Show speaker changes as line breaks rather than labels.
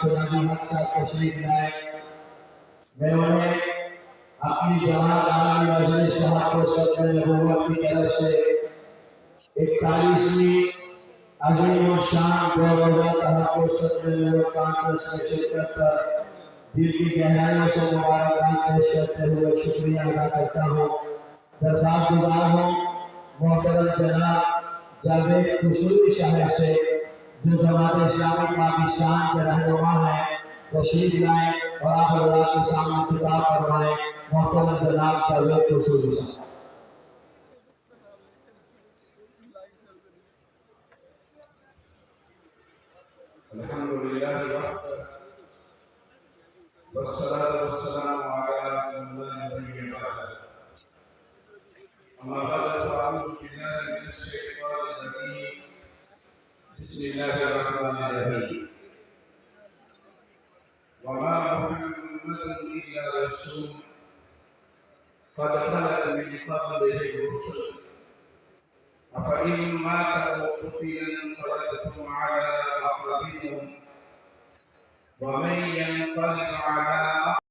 सुराबी हक साहब तशरीफ लाए। मैं उन्हें अपनी जमात आलमी मजलिस नबूवत की तरफ से 41वीं अजीम और शान गौरव कॉन्फ्रेंस में शिरकत कर दिल की गहराइयों से मुबारकबाद पेश करते हुए शुक्रिया अदा करता हूँ। दरख्वास्त गुजार हूँ मोहतरम जनाब जावेद खुशरूवी साहब से जो जमात इस्लामी पाकिस्तान के रहनुमा हैं तशरीफ लाए और आप अल्लाह के सामने खिताब फरमाएं। मोहतरम जनाब जावेद खुशरूवी साहब।
अल्हम्दुलिल्लाह वस्सलातु वस्सलामु अला नबिय्यिना मुहम्मद। अम्मा बाद फ़अऊज़ु बिल्लाहि मिनश शैतानिर रजीम। बिस्मिल्लाहिर रहमानिर रहीम। वमा मुहम्मदुन इल्ला रसूल क़द खलत मिन क़ब्लिहि रुsul अफ़इन मात अव क़ुतिला इंक़लबतुम अला अक़ाबिरिकुम वमन यंक़लिब अला